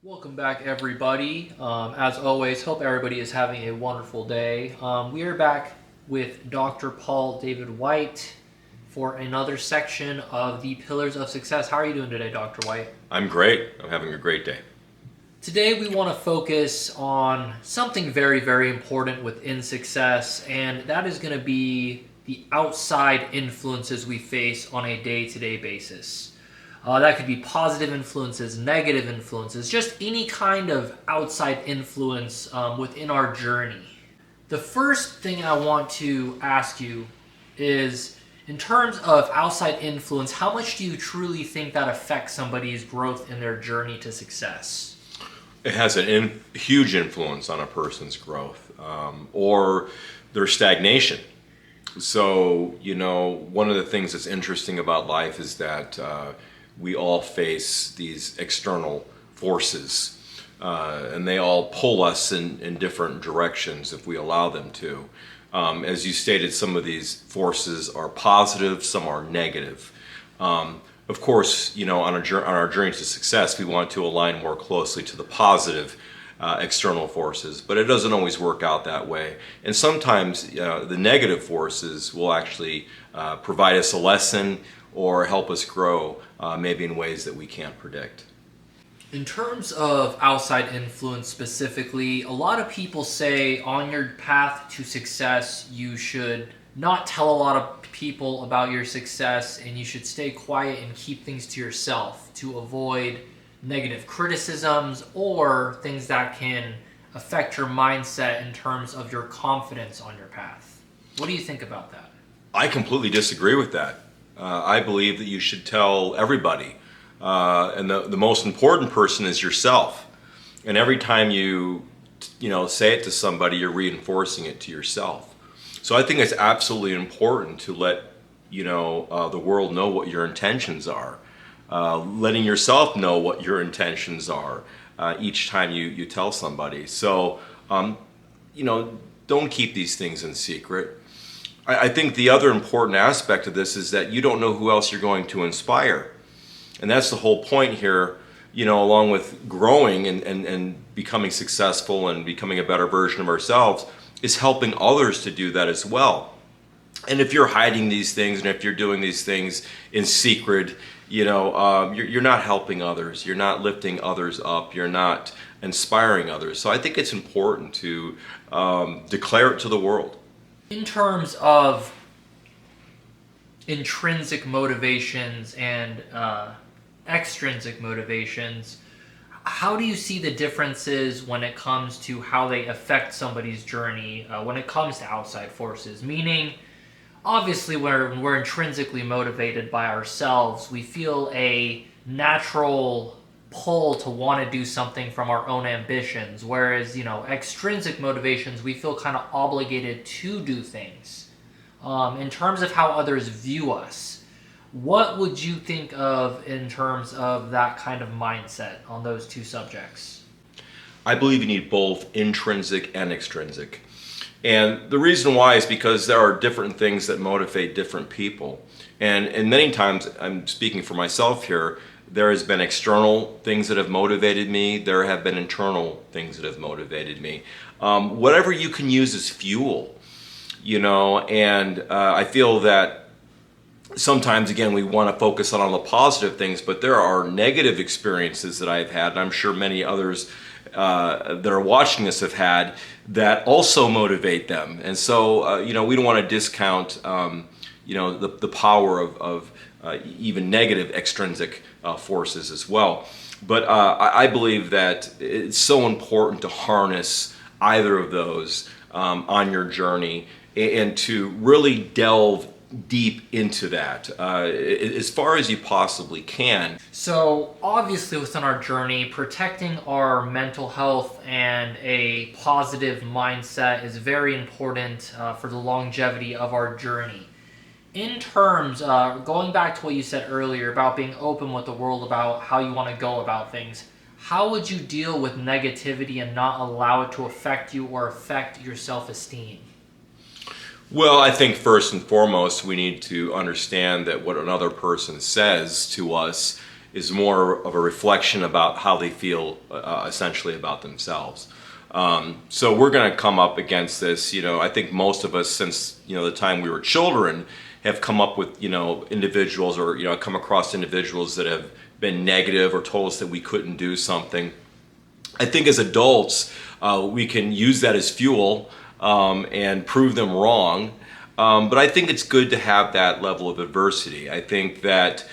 Welcome back, everybody. As always, hope everybody is having a wonderful day. We are back with Dr. Paul David White for another section of the Pillars of Success. How are you doing today, Dr. White? I'm great. I'm having a great day. Today, we want to focus on something very, very important within success, and that is going to be the outside influences we face on a day-to-day basis. That could be positive influences, negative influences, just any kind of outside influence within our journey. The first thing I want to ask you is, in terms of outside influence, how much do you truly think that affects somebody's growth in their journey to success? It has a huge influence on a person's growth or their stagnation. So, one of the things that's interesting about life is that we all face these external forces, and they all pull us in different directions if we allow them to. As you stated, some of these forces are positive, some are negative. Of course, on our journey to success, we want to align more closely to the positive external forces, but it doesn't always work out that way. And sometimes the negative forces will actually provide us a lesson or help us grow, maybe in ways that we can't predict. In terms of outside influence specifically, a lot of people say on your path to success, you should not tell a lot of people about your success and you should stay quiet and keep things to yourself to avoid negative criticisms or things that can affect your mindset in terms of your confidence on your path. What do you think about that? I completely disagree with that. I believe that you should tell everybody. And the most important person is yourself. And every time you say it to somebody, you're reinforcing it to yourself. So I think it's absolutely important to let the world know what your intentions are. Letting yourself know what your intentions are each time you tell somebody. So don't keep these things in secret. I think the other important aspect of this is that you don't know who else you're going to inspire. And that's the whole point here, along with growing and becoming successful and becoming a better version of ourselves, is helping others to do that as well. And if you're hiding these things and if you're doing these things in secret, you're not helping others. You're not lifting others up. You're not inspiring others. So I think it's important to declare it to the world. In terms of intrinsic motivations and extrinsic motivations, how do you see the differences when it comes to how they affect somebody's journey when it comes to outside forces? Meaning, obviously, when we're intrinsically motivated by ourselves, we feel a natural pull to want to do something from our own ambitions, whereas extrinsic motivations, we feel kind of obligated to do things. In terms of how others view us, what would you think of in terms of that kind of mindset on those two subjects? I believe you need both intrinsic and extrinsic. And the reason why is because there are different things that motivate different people. And many times, I'm speaking for myself here, there has been external things that have motivated me. There have been internal things that have motivated me. Whatever you can use as fuel, and I feel that sometimes, again, we want to focus on all the positive things, but there are negative experiences that I've had, and I'm sure many others that are watching this have had, that also motivate them. And so, we don't want to discount, the power of even negative extrinsic forces as well. But I believe that it's so important to harness either of those on your journey and to really delve deep into that as far as you possibly can. So obviously within our journey, protecting our mental health and a positive mindset is very important for the longevity of our journey. In terms, going back to what you said earlier about being open with the world about how you want to go about things, how would you deal with negativity and not allow it to affect you or affect your self-esteem? Well, I think first and foremost, we need to understand that what another person says to us is more of a reflection about how they feel essentially about themselves. So we're going to come up against this. I think most of us, since the time we were children, have come up with individuals, or come across individuals that have been negative or told us that we couldn't do something. I think as adults, we can use that as fuel and prove them wrong. But I think it's good to have that level of adversity. I think that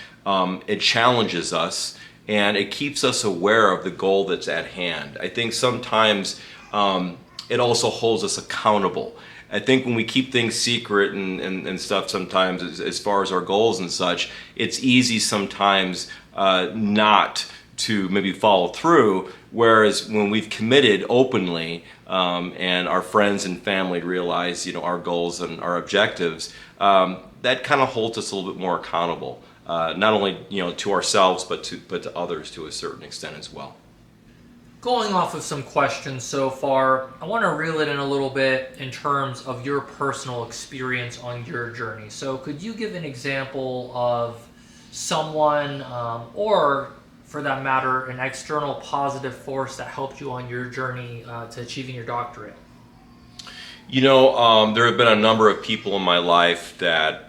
it challenges us and it keeps us aware of the goal that's at hand. I think sometimes it also holds us accountable. I think when we keep things secret and stuff sometimes, as far as our goals and such, it's easy sometimes not to maybe follow through. Whereas when we've committed openly and our friends and family realize our goals and our objectives, that kind of holds us a little bit more accountable. Not only to ourselves, but to others to a certain extent as well. Going off of some questions so far, I want to reel it in a little bit in terms of your personal experience on your journey. So could you give an example of someone, or for that matter, an external positive force that helped you on your journey to achieving your doctorate? There have been a number of people in my life that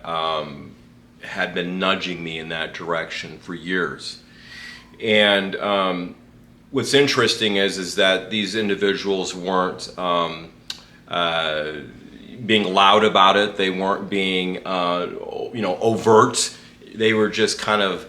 had been nudging me in that direction for years. And what's interesting is that these individuals weren't being loud about it. They weren't being overt. They were just kind of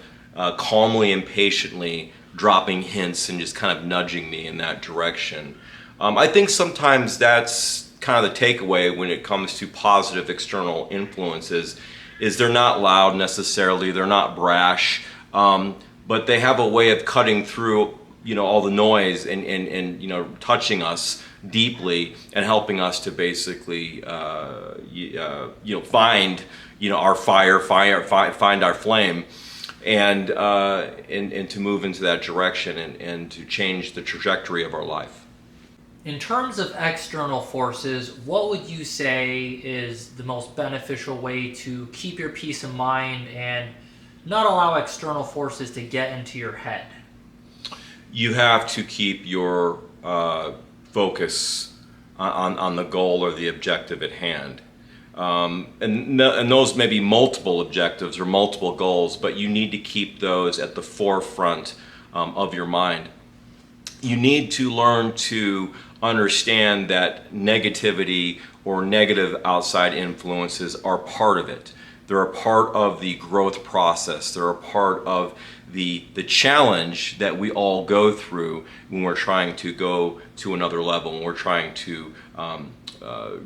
calmly and patiently dropping hints and just kind of nudging me in that direction. I think sometimes that's kind of the takeaway when it comes to positive external influences, is they're not loud necessarily, they're not brash, but they have a way of cutting through all the noise and touching us deeply and helping us to basically find our fire, find our flame, and to move into that direction and to change the trajectory of our life. In terms of external forces, what would you say is the most beneficial way to keep your peace of mind and not allow external forces to get into your head? You have to keep your focus on the goal or the objective at hand. And those may be multiple objectives or multiple goals, but you need to keep those at the forefront of your mind. You need to learn to understand that negativity or negative outside influences are part of it. They're a part of the growth process. They're a part of the challenge that we all go through when we're trying to go to another level, when we're trying to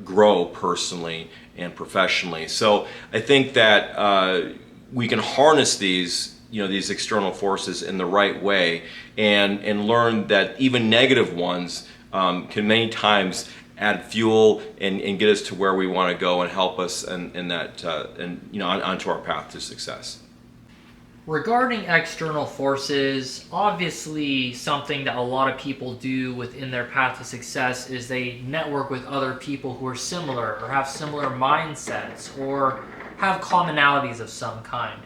grow personally and professionally. So I think that we can harness these external forces in the right way and learn that even negative ones can many times add fuel and get us to where we want to go and help us in that onto our path to success. Regarding external forces, obviously something that a lot of people do within their path to success is they network with other people who are similar or have similar mindsets or have commonalities of some kind.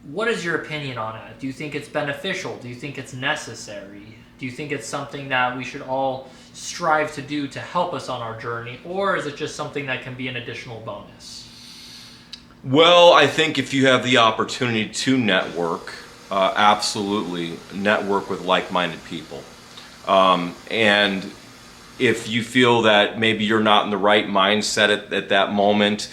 What is your opinion on it? Do you think it's beneficial? Do you think it's necessary? Do you think it's something that we should all strive to do to help us on our journey? Or is it just something that can be an additional bonus? Well, I think if you have the opportunity to network, absolutely network with like-minded people. And if you feel that maybe you're not in the right mindset at that moment,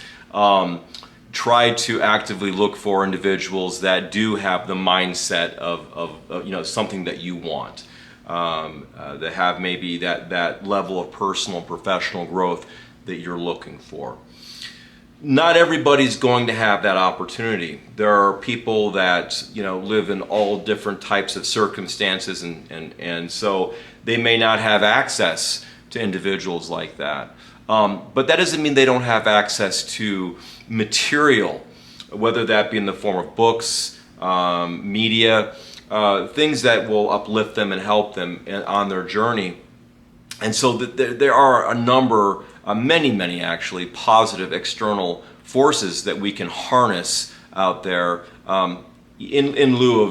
try to actively look for individuals that do have the mindset of something that you want, that have maybe that level of personal and professional growth that you're looking for. Not everybody's going to have that opportunity. There are people that live in all different types of circumstances, and so they may not have access to individuals like that. But that doesn't mean they don't have access to material, whether that be in the form of books, media, things that will uplift them and help them on their journey. And so there are a number, many actually, positive external forces that we can harness out there in lieu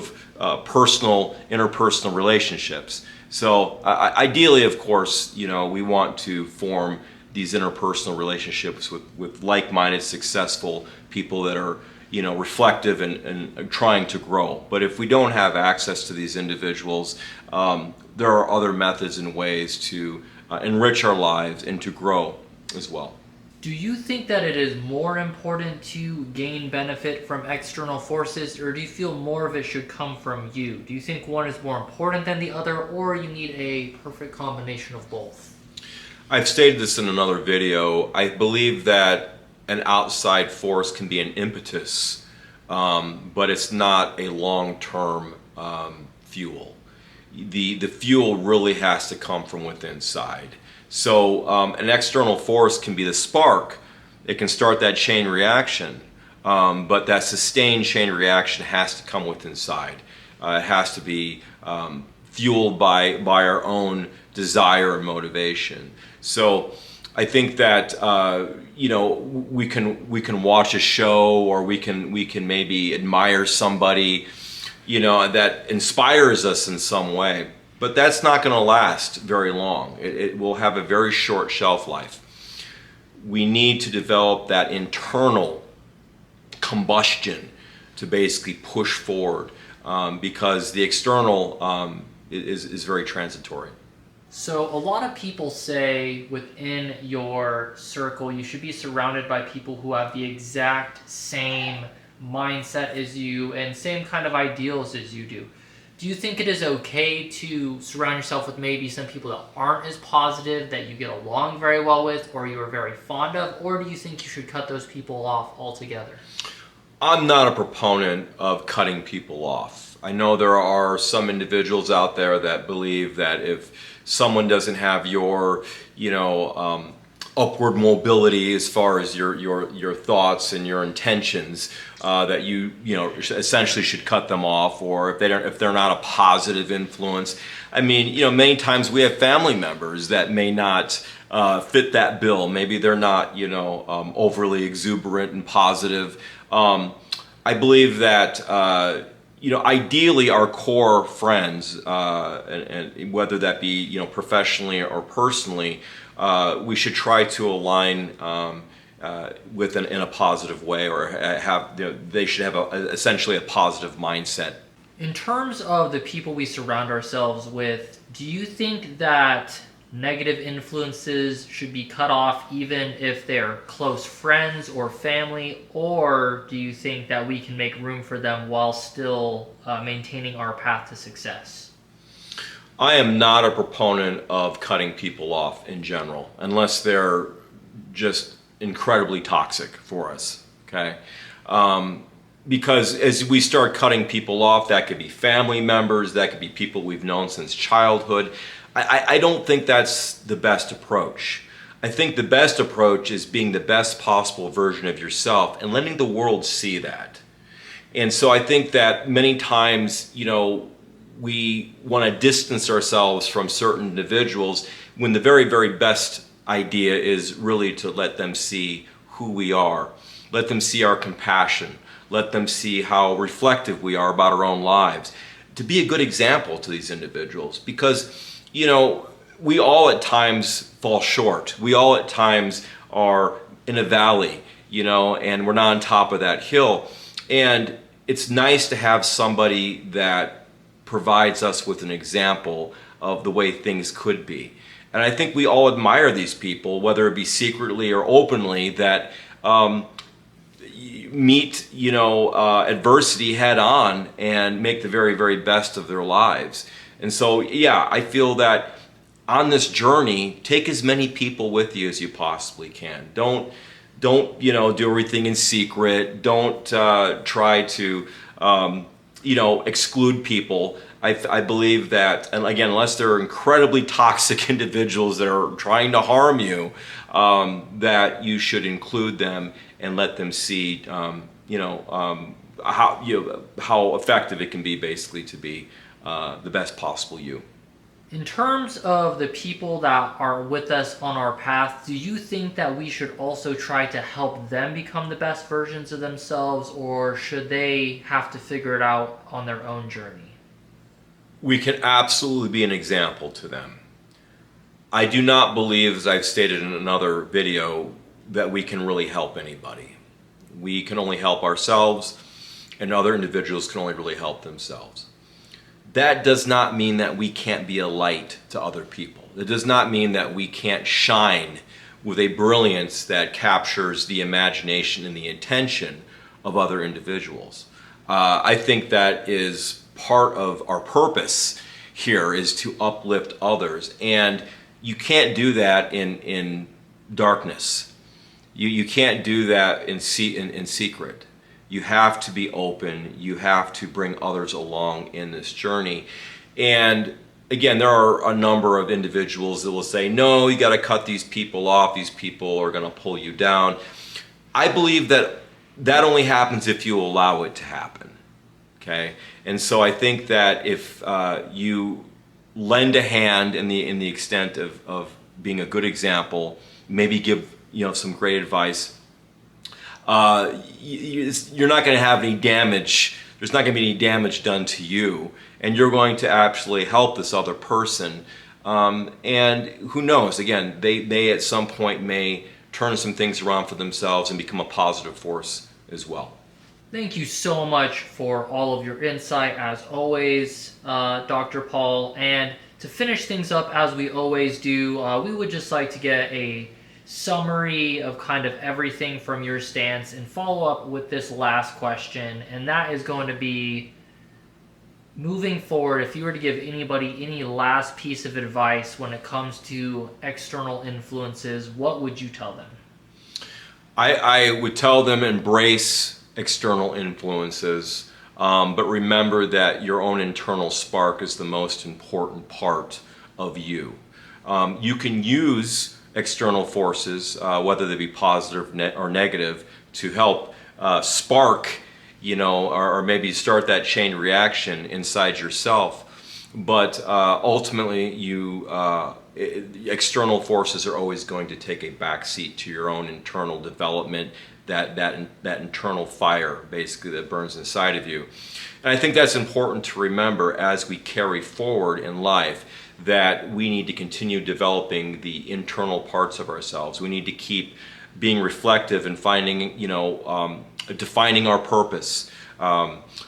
interpersonal relationships. So ideally, of course, we want to form these interpersonal relationships with like-minded, successful people that are, reflective and trying to grow. But if we don't have access to these individuals, there are other methods and ways to enrich our lives and to grow as well. Do you think that it is more important to gain benefit from external forces, or do you feel more of it should come from you? Do you think one is more important than the other, or you need a perfect combination of both? I've stated this in another video. I believe that an outside force can be an impetus, but it's not a long-term fuel. The fuel really has to come from within inside. So an external force can be the spark. It can start that chain reaction, but that sustained chain reaction has to come within inside. It has to be fueled by our own desire and motivation. So I think that we can watch a show, or we can maybe admire somebody that inspires us in some way. But that's not going to last very long. It will have a very short shelf life. We need to develop that internal combustion to basically push forward, because the external is very transitory. So a lot of people say within your circle you should be surrounded by people who have the exact same mindset as you and same kind of ideals as you do. Do you think it is okay to surround yourself with maybe some people that aren't as positive, that you get along very well with, or you are very fond of, or do you think you should cut those people off altogether? I'm not a proponent of cutting people off. I know there are some individuals out there that believe that if someone doesn't have your, upward mobility as far as your thoughts and your intentions, that you essentially should cut them off, or if they're not a positive influence. I mean, many times we have family members that may not fit that bill. Maybe they're not overly exuberant and positive. I believe that ideally our core friends, and whether that be professionally or personally, we should try to align with in a positive way, or they should have essentially a positive mindset. In terms of the people we surround ourselves with, do you think that negative influences should be cut off even if they're close friends or family, or do you think that we can make room for them while still maintaining our path to success? I am not a proponent of cutting people off in general, unless they're just incredibly toxic for us, okay? Because as we start cutting people off, that could be family members, that could be people we've known since childhood. I don't think that's the best approach. I think the best approach is being the best possible version of yourself and letting the world see that. And so I think that many times, we want to distance ourselves from certain individuals when the very, very best idea is really to let them see who we are. Let them see our compassion. Let them see how reflective we are about our own lives. To be a good example to these individuals, because we all at times fall short. We all at times are in a valley, and we're not on top of that hill. And it's nice to have somebody that provides us with an example of the way things could be. And I think we all admire these people, whether it be secretly or openly, that meet adversity head on and make the very, very best of their lives. And so, yeah, I feel that on this journey, take as many people with you as you possibly can. Don't do everything in secret. Don't try to exclude people. I believe that, and again, unless they're incredibly toxic individuals that are trying to harm you, that you should include them and let them see, how effective it can be, basically, to be the best possible you. In terms of the people that are with us on our path, do you think that we should also try to help them become the best versions of themselves, or should they have to figure it out on their own journey? we can absolutely be an example to them. I do not believe, as I've stated in another video, that we can really help anybody. We can only help ourselves, and other individuals can only really help themselves. That does not mean that we can't be a light to other people. It does not mean that we can't shine with a brilliance that captures the imagination and the intention of other individuals. I think that is part of our purpose here, is to uplift others. And you can't do that in darkness. You can't do that in secret. You have to be open. You have to bring others along in this journey. And again, there are a number of individuals that will say, no, you got to cut these people off. These people are going to pull you down. I believe that that only happens if you allow it to happen. Okay? And so I think that if you lend a hand in the extent of being a good example, maybe give some great advice, you're not going to have any damage. There's not going to be any damage done to you, and you're going to actually help this other person. And who knows? Again, they at some point may turn some things around for themselves and become a positive force as well. Thank you so much for all of your insight, as always, Dr. Paul. And to finish things up, as we always do, we would just like to get a summary of kind of everything from your stance and follow up with this last question. And that is going to be, moving forward, if you were to give anybody any last piece of advice when it comes to external influences, what would you tell them? I would tell them embrace external influences, but remember that your own internal spark is the most important part of you. You can use external forces, whether they be positive or negative, to help spark, or maybe start that chain reaction inside yourself. But ultimately, external forces are always going to take a backseat to your own internal development, that internal fire, basically, that burns inside of you. And I think that's important to remember as we carry forward in life, that we need to continue developing the internal parts of ourselves. We need to keep being reflective and finding, defining our purpose,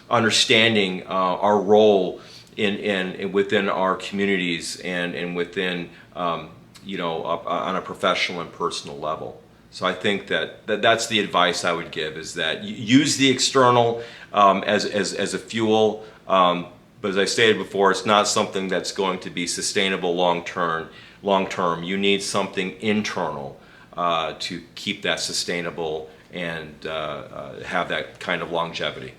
understanding our role within our communities and within, on a professional and personal level. So I think that's the advice I would give, is that use the external as a fuel, but as I stated before, it's not something that's going to be sustainable long term. You need something internal to keep that sustainable and have that kind of longevity.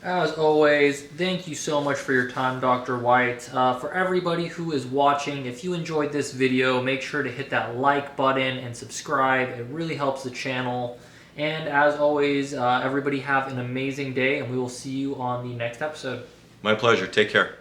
As always, thank you so much for your time, Dr. White. For everybody who is watching, if you enjoyed this video, make sure to hit that like button and subscribe. It really helps the channel. And as always, everybody have an amazing day, and we will see you on the next episode. My pleasure. Take care.